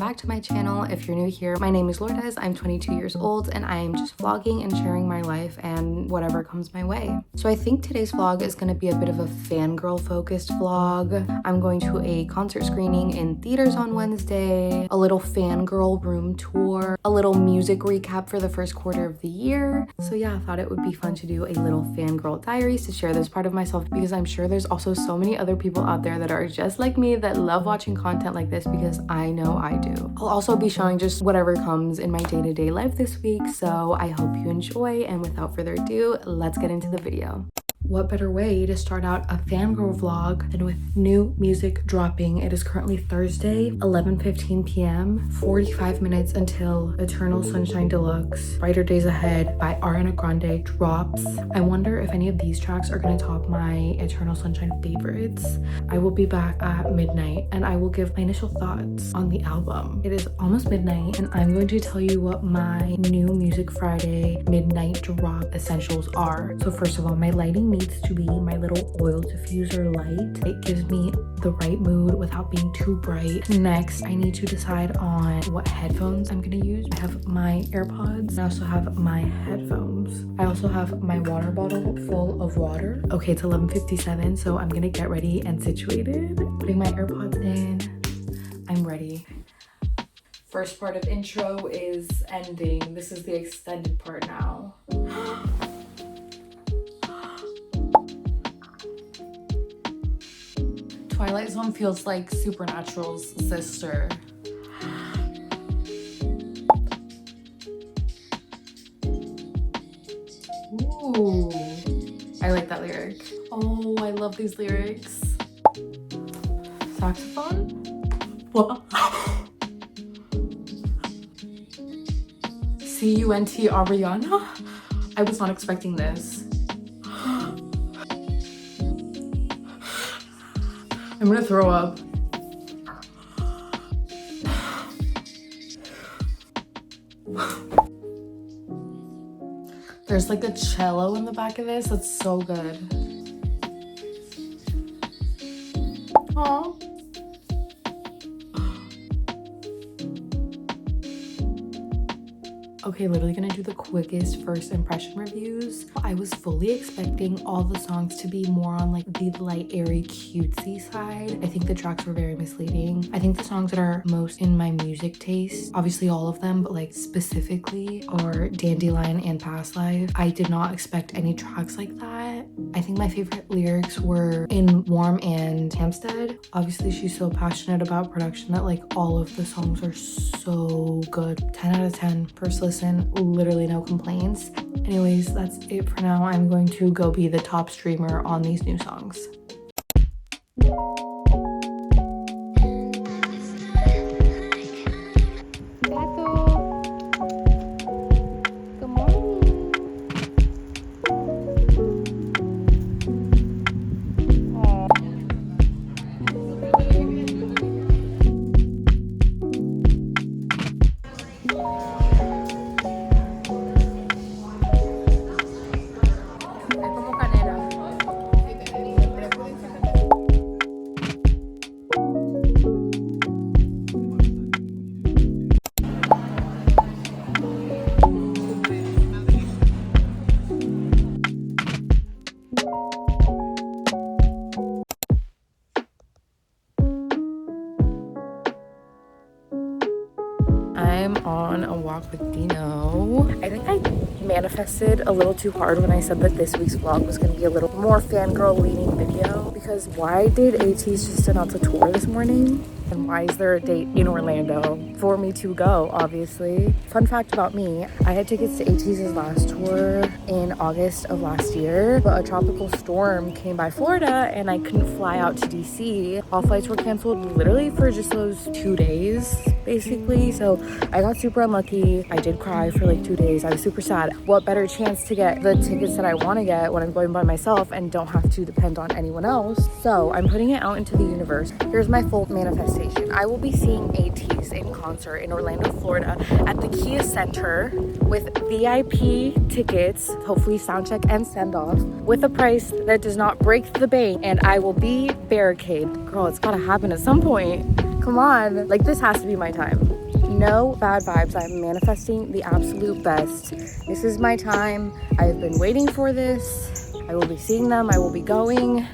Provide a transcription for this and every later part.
back to my channel. If you're new here, my name is Lourdes. I'm 22 years old and I am just vlogging and sharing my life and whatever comes my way. So I think today's vlog is going to be a bit of a fangirl focused vlog. I'm going to a concert screening in theaters on Wednesday, a little fangirl room tour, a little music recap for the first quarter of the year. So yeah, I thought it would be fun to do a little fangirl diaries to share this part of myself, because I'm sure there's also so many other people out there that are just like me that love watching content like this, because I know I do. I'll also be showing just whatever comes in my day-to-day life this week, so I hope you enjoy, and without further ado, let's get into the video. What better way to start out a fangirl vlog than with new music dropping? It is currently Thursday, 11:15 p.m. 45 minutes until Eternal Sunshine Deluxe Brighter Days Ahead by Ariana Grande drops. I wonder if any of these tracks are going to top my Eternal Sunshine favorites. I will be back at midnight and I will give my initial thoughts on the album. It is almost midnight and I'm going to tell you what my new Music Friday midnight drop essentials are. So first of all, my lighting needs to be my little oil diffuser light. It gives me the right mood without being too bright. Next, I need to decide on what headphones I'm gonna use. I have my AirPods. I also have my headphones. I also have my water bottle full of water. Okay, it's 11:57, so I'm gonna get ready and situated. Putting my AirPods in. I'm ready. First part of intro is ending. This is the extended part now. Twilight Zone feels like Supernatural's sister. Ooh, I like that lyric. Oh, I love these lyrics. Saxophone? What? C-U-N-T Ariana? I was not expecting this. I'm gonna throw up. There's like a cello in the back of this. That's so good. Aww. Okay, literally gonna do the quickest first impression reviews. I was fully expecting all the songs to be more on like the light, airy, cutesy side. I think the tracks were very misleading. I think the songs that are most in my music taste, obviously all of them, but like specifically, are Dandelion and Past Life. I did not expect any tracks like that. I think my favorite lyrics were in Warm and Hampstead. Obviously, she's so passionate about production that like all of the songs are so good. 10 out of 10. First listen, literally no complaints. Anyways, that's it for now. I'm going to go be the top streamer on these new songs. I'm on a walk with Dino. I think I manifested a little too hard when I said that this week's vlog was going to be a little more fangirl leaning video, because why did ateez just announce a tour this morning? And why is there a date in Orlando for me to go, obviously? Fun fact about me, I had tickets to ateez's last tour in August of last year, but a tropical storm came by Florida and I couldn't fly out to DC. All flights were canceled literally for just those 2 days, basically. So I got super unlucky. I did cry for like 2 days. I was super sad. What better chance to get the tickets that I want to get when I'm going by myself and don't have to depend on anyone else? So I'm putting it out into the universe. Here's my full manifestation. I will be seeing ateez in concert in Orlando, Florida at the Kia Center with VIP tickets, hopefully soundcheck and send off, with a price that does not break the bank, and I will be barricade. Girl, it's gotta happen at some point. Come on, like this has to be my time. No bad vibes. I'm manifesting the absolute best. This is my time. I've been waiting for this. I will be seeing them. I will be going.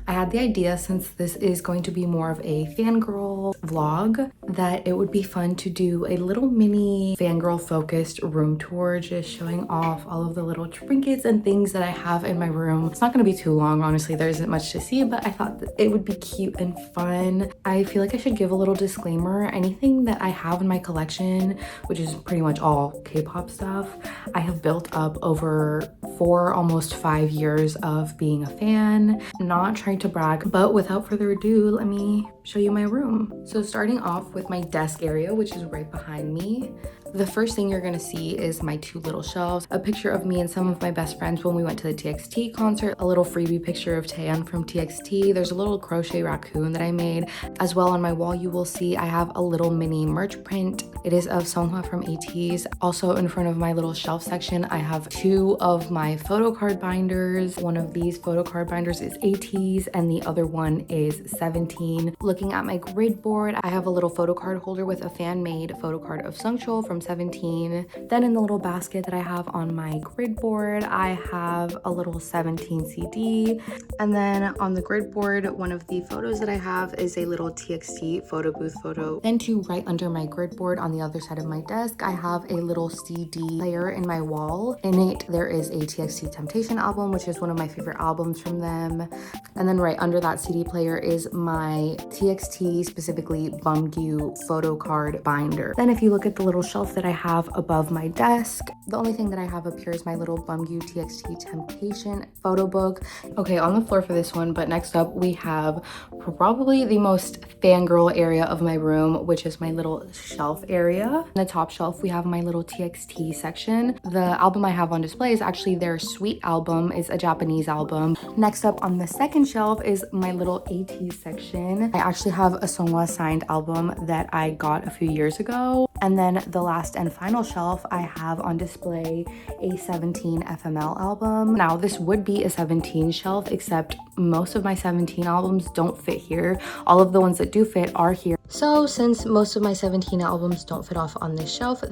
I had the idea, since this is going to be more of a fangirl vlog, that it would be fun to do a little mini fangirl focused room tour, just showing off all of the little trinkets and things that I have in my room. It's not going to be too long, honestly. There isn't much to see, but I thought that it would be cute and fun. I feel like I should give a little disclaimer. Anything that I have in my collection, which is pretty much all K-pop stuff, I have built up over 4, almost 5 years of being a fan. Not trying to brag, but without further ado, let me show you my room. So starting off with my desk area, which is right behind me, the first thing you're gonna see is my 2 little shelves, a picture of me and some of my best friends when we went to the TXT concert, a little freebie picture of Taeyeon from TXT. There's a little crochet raccoon that I made. As well, on my wall you will see I have a little mini merch print. It is of Songhwa from ateez. Also in front of my little shelf section, I have 2 of my photo card binders. One of these photo card binders is ateez and the other one is 17. Looking at my grid board, I have a little photo card holder with a fan-made photo card of Sungchul from 17. Then in the little basket that I have on my grid board, I have a little 17 CD. And then on the grid board, one of the photos that I have is a little TXT photo booth photo. Then to right under my grid board on the other side of my desk, I have a little CD player in my wall. In it, there is a TXT Temptation album, which is one of my favorite albums from them. And then right under that CD player is my TXT, specifically Bumgyu photo card binder. Then if you look at the little shelf that I have above my desk, the only thing that I have up here is my little Bumgyu TXT Temptation photo book. Okay, on the floor for this one, but next up we have probably the most fangirl area of my room, which is my little shelf area. On the top shelf, we have my little TXT section. The album I have on display is actually their Sweet album. It's a Japanese album. Next up on the second shelf is my little ateez section. I actually have a Songhwa signed album that I got a few years ago. And then the last and final shelf, I have on display a 17 FML album. Now this would be a 17 shelf, except most of my 17 albums don't fit here. All of the ones that do fit are here. So since most of my 17 albums don't fit off on this shelf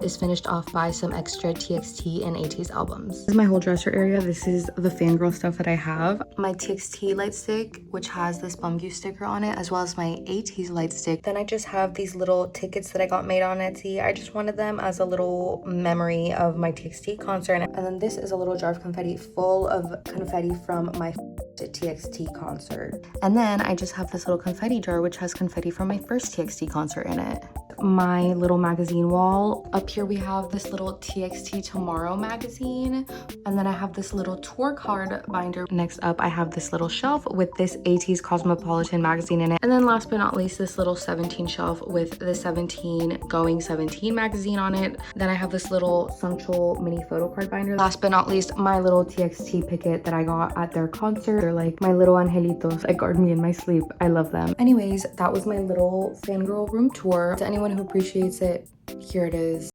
is finished off by some extra TXT and ateez albums. This is my whole dresser area. This is the fangirl stuff that I have. My TXT light stick, which has this Bumgyu sticker on it, as well as my ateez light stick. Then I just have these little tickets that I got made on Etsy. I just wanted them as a little memory of my TXT concert. And then this is a little jar of confetti full of confetti from my TXT concert. And then I just have this little confetti jar which has confetti from my first TXT concert in it. My little magazine wall. Up here we have this little TXT Tomorrow magazine, and then I have this little tour card binder. Next up I have this little shelf with this ateez Cosmopolitan magazine in it, and then last but not least this little 17 shelf with the 17 Going 17 magazine on it. Then I have this little Sungchul mini photo card binder. Last but not least, my little TXT picket that I got at their concert. They're like my little angelitos that guard me in my sleep. I love them. Anyways, that was my little fangirl room tour. To anyone who appreciates it, here it is.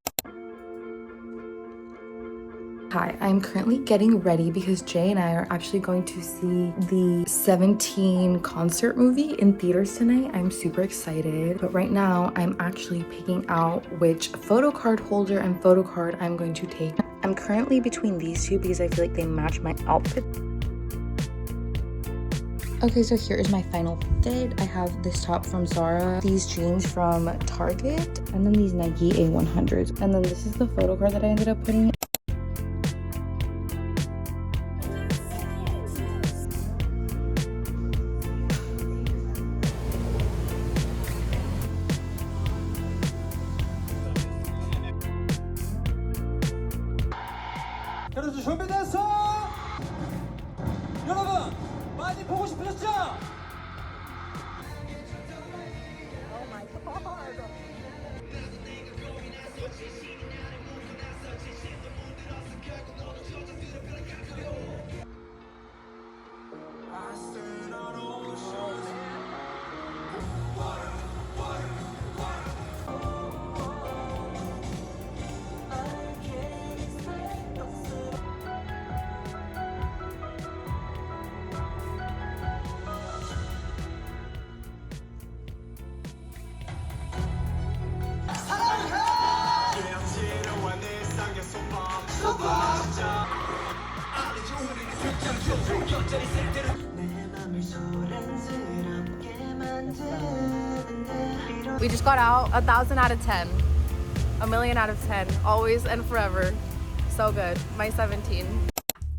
Hi, I'm currently getting ready because Jay and I are actually going to see the 17 concert movie in theaters tonight. I'm super excited, but right now I'm actually picking out which photo card holder and photo card I'm going to take. I'm currently between these two because I feel like they match my outfit. Okay, so here is my final fit. I have this top from Zara, these jeans from Target, and then these Nike A100s. And then this is the photo card that I ended up putting. 여러분 준비됐어? 여러분 많이 보고 싶으셨죠? We just got out. 1,000 out of 10. A million out of 10. Always and forever. So good. My 17.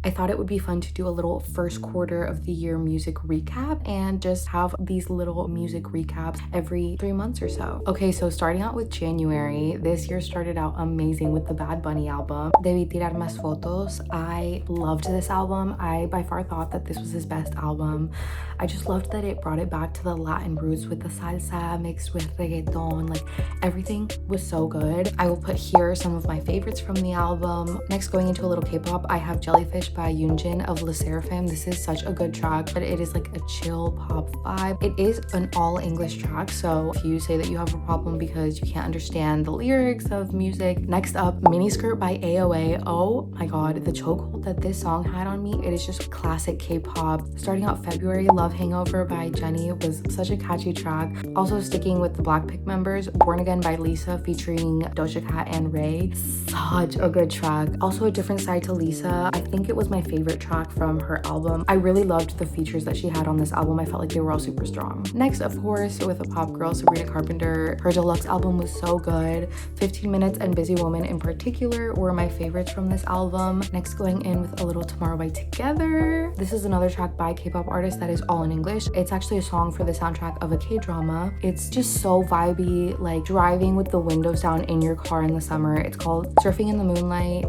I thought it would be fun to do a little first quarter of the year music recap and just have these little music recaps every 3 months or so. Okay, so starting out with January, this year started out amazing with the Bad Bunny album, Debí tirar más fotos. I loved this album. I by far thought that this was his best album. I just loved that it brought it back to the Latin roots with the salsa mixed with reggaeton. Like, everything was so good. I will put here some of my favorites from the album. Next, going into a little K-pop, I have Jellyfish by Yoonjin of sserafim. This is such a good track, but it is like a chill pop vibe. It is an all English track, so if you say that you have a problem because you can't understand the lyrics of music. Next up, Miniskirt by AOA. Oh my god, the chokehold that this song had on me, it is just classic K-pop. Starting out February, Love Hangover by Jennie was such a catchy track. Also sticking with the Blackpink members, Born Again by Lisa featuring Doja Cat and Ray. Such a good track. Also a different side to Lisa. I think it was my favorite track from her album. I really loved the features that she had on this album. I felt like they were all super strong. Next, of course, with a pop girl, Sabrina Carpenter. Her deluxe album was so good. 15 Minutes and Busy Woman in particular were my favorites from this album. Next, going in with A Little Tomorrow by Together. This is another track by K-pop artist that is all in English. It's actually a song for the soundtrack of a K-drama. It's just so vibey, like driving with the windows down in your car in the summer. It's called Surfing in the Moonlight.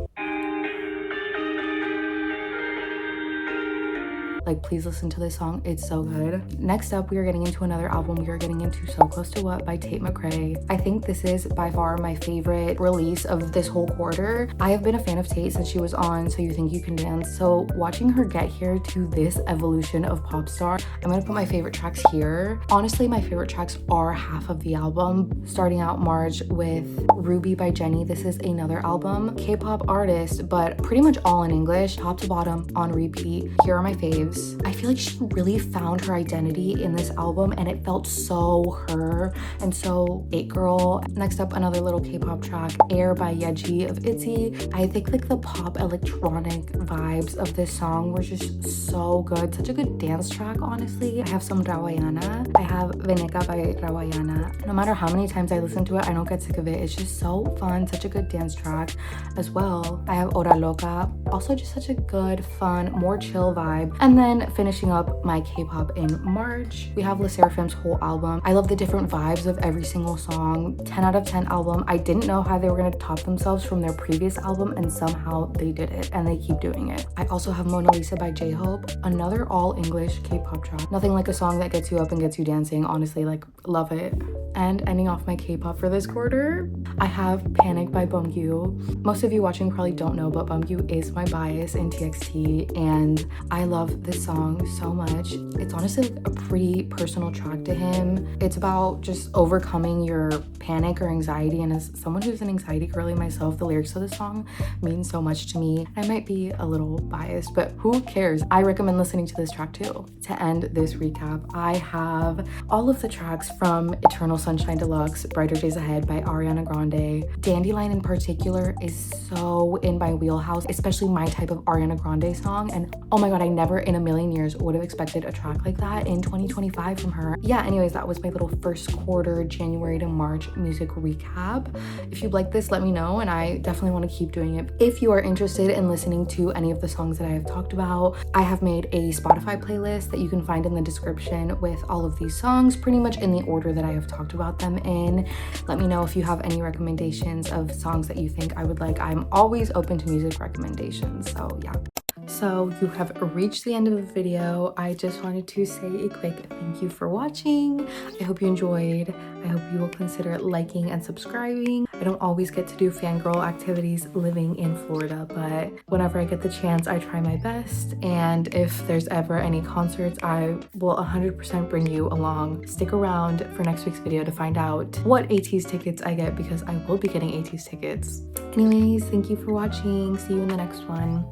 Like, please listen to this song. It's so good. Next up, we are getting into another album. We are getting into So Close to What by Tate McRae. I think this is by far my favorite release of this whole quarter. I have been a fan of Tate since she was on So You Think You Can Dance. So watching her get here to this evolution of pop star, I'm gonna put my favorite tracks here. Honestly, my favorite tracks are half of the album. Starting out March with Ruby by Jennie. This is another album. K-pop artist, but pretty much all in English, top to bottom, on repeat. Here are my faves. I feel like she really found her identity in this album and it felt so her and so it girl. Next up, another little K-pop track, Air by Yeji of ITZY. I think like the pop electronic vibes of this song were just so good. Such a good dance track, honestly. I have some Rawayana. I have Veneka by Rawayana. No matter how many times I listen to it, I don't get sick of it. It's just so fun. Such a good dance track as well. I have Ora Loca. Also just such a good, fun, more chill vibe. And then finishing up my K-pop in March, we have sserafim's whole album. I love the different vibes of every single song. 10 out of 10 album. I didn't know how they were going to top themselves from their previous album, and somehow they did it, and they keep doing it. I also have Mona Lisa by J-Hope, another all English K-pop track. Nothing like a song that gets you up and gets you dancing. Honestly, like, love it. And ending off my K-pop for this quarter, I have Panic by Bumgyu. Most of you watching probably don't know, but Bumgyu is my bias in TXT, and I love this song so much. It's honestly like a pretty personal track to him. It's about just overcoming your panic or anxiety, and as someone who's an anxiety girly myself, the lyrics of the song mean so much to me. I might be a little biased, but who cares? I recommend listening to this track too. To end this recap, I have all of the tracks from Eternal Sunshine Deluxe, Brighter Days Ahead by Ariana Grande. Dandelion in particular is so in my wheelhouse, especially my type of Ariana Grande song, and oh my god, I never in a million years would have expected a track like that in 2025 from her. Yeah, anyways, that was my little first quarter January to March music recap. If you like this, let me know, and I definitely want to keep doing it. If you are interested in listening to any of the songs that I have talked about, I have made a Spotify playlist that you can find in the description with all of these songs pretty much in the order that I have talked about them in. Let me know if you have any recommendations of songs that you think I would like. I'm always open to music recommendations, so yeah. So you have reached the end of the video. I just wanted to say a quick thank you for watching. I hope you enjoyed. I hope you will consider liking and subscribing. I don't always get to do fangirl activities living in Florida, but whenever I get the chance, I try my best. And if there's ever any concerts, I will 100% bring you along. Stick around for next week's video to find out what ateez tickets I get, because I will be getting ateez tickets. Anyways, thank you for watching. See you in the next one.